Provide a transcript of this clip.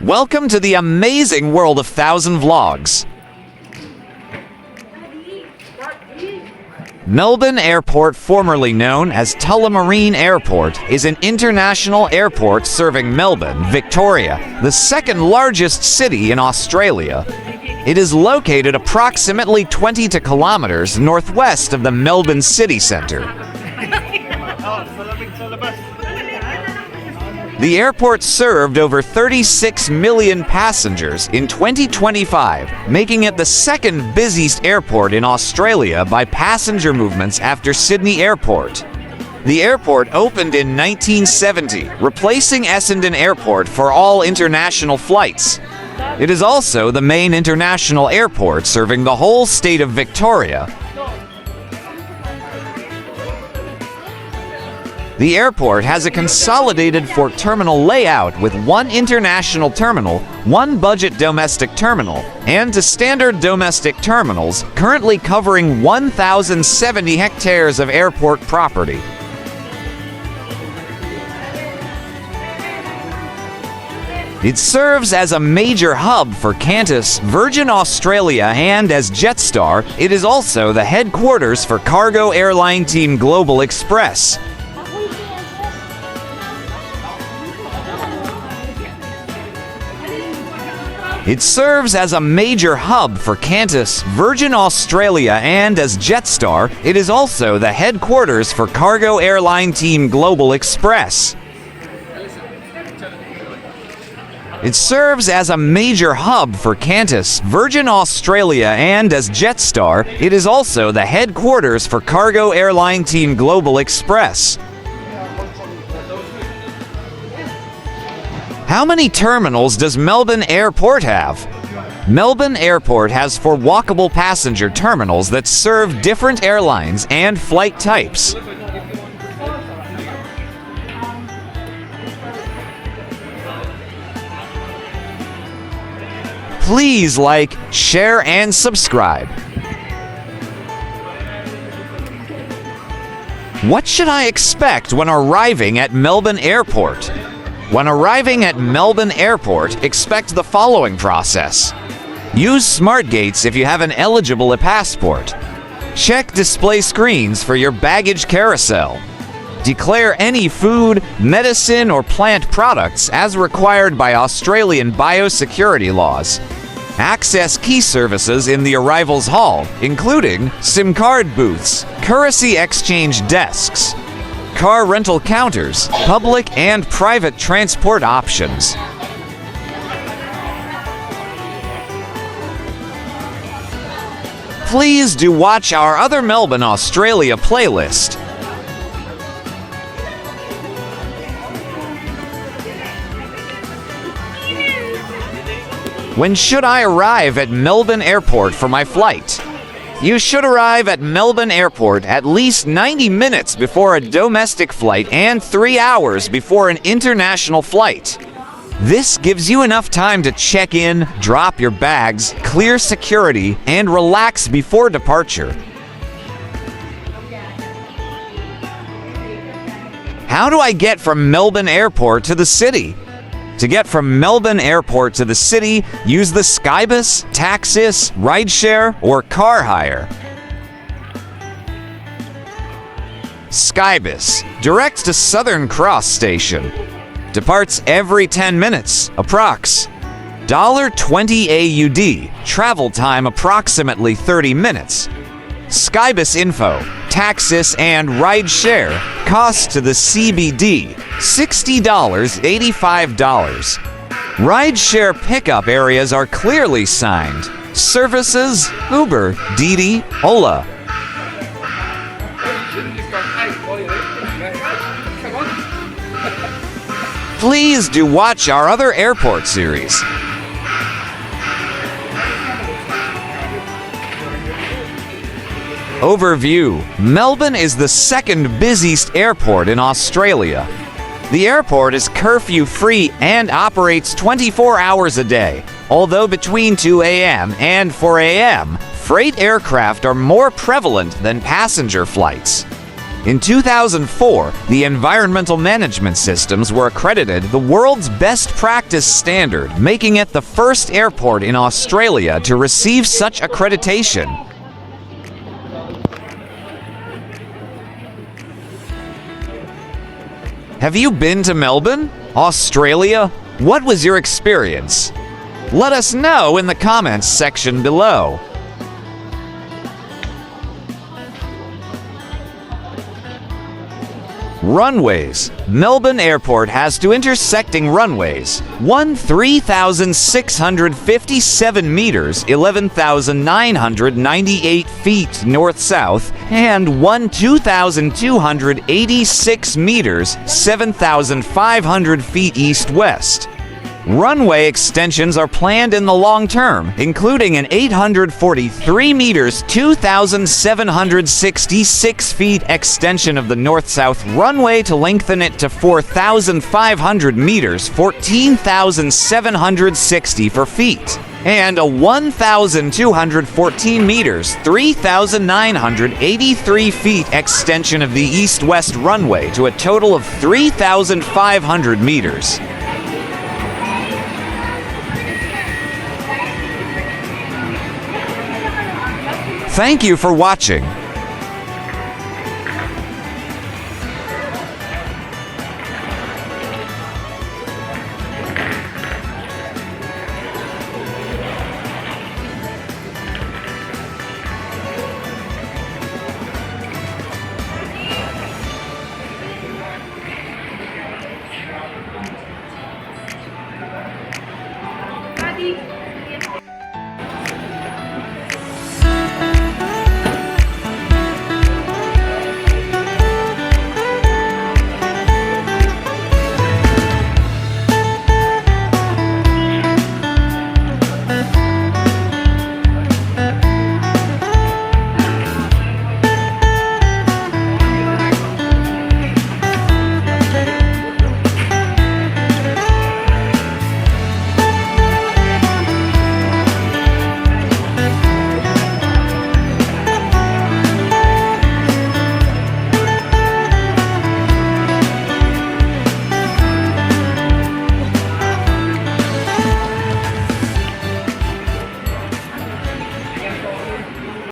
Welcome to the amazing world of 1,000 Vlogs. Melbourne Airport, formerly known as Tullamarine Airport, is an international airport serving Melbourne, Victoria, the second largest city in Australia. It is located approximately 22 kilometers northwest of the Melbourne city centre. The airport served over 36 million passengers in 2025, making it the second busiest airport in Australia by passenger movements after Sydney Airport. The airport opened in 1970, replacing Essendon Airport for all international flights. It is also the main international airport serving the whole state of Victoria. The airport has a consolidated four-terminal layout with one international terminal, one budget domestic terminal, and two standard domestic terminals, currently covering 1,070 hectares of airport property. It serves as a major hub for Qantas, Virgin Australia, and as Jetstar, it is also the headquarters for cargo airline team Global Express. It serves as a major hub for Qantas, Virgin Australia, and as Jetstar, it is also the headquarters for cargo airline team Global Express. It serves as a major hub for Qantas, Virgin Australia, and as Jetstar, it is also the headquarters for cargo airline team Global Express. How many terminals does Melbourne Airport have? Melbourne Airport has 4 walkable passenger terminals that serve different airlines and flight types. Please like, share, and subscribe. What should I expect when arriving at Melbourne Airport? When arriving at Melbourne Airport, expect the following process. Use smart gates if you have an eligible passport. Check display screens for your baggage carousel. Declare any food, medicine, or plant products as required by Australian biosecurity laws. Access key services in the arrivals hall, including SIM card booths, currency exchange desks, car rental counters, public and private transport options. Please do watch our other Melbourne, Australia playlist. When should I arrive at Melbourne Airport for my flight? You should arrive at Melbourne Airport at least 90 minutes before a domestic flight and 3 hours before an international flight. This gives you enough time to check in, drop your bags, clear security, and relax before departure. How do I get from Melbourne Airport to the city? To get from Melbourne Airport to the city, use the Skybus, Taxis, Rideshare, or car hire. Skybus directs to Southern Cross Station. Departs every 10 minutes, approx. $20 AUD, travel time approximately 30 minutes. Skybus info, Taxis, and Rideshare cost to the CBD $60, $85. Rideshare pickup areas are clearly signed. Services: Uber, Didi, Ola. Please do watch our other airport series. Overview: Melbourne is the second busiest airport in Australia. The airport is curfew-free and operates 24 hours a day, although between 2 a.m. and 4 a.m., freight aircraft are more prevalent than passenger flights. In 2004, the environmental management systems were accredited the world's best practice standard, making it the first airport in Australia to receive such accreditation. Have you been to Melbourne, Australia? What was your experience? Let us know in the comments section below. Runways. Melbourne Airport has two intersecting runways, one 3,657 meters, 11,998 feet north-south, and one 2,286 meters, 7,500 feet east-west. Runway extensions are planned in the long term, including an 843 meters, 2,766 feet extension of the north-south runway to lengthen it to 4,500 meters, 14,764 feet, and a 1,214 meters, 3,983 feet extension of the east-west runway to a total of 3,500 meters. Thank you for watching.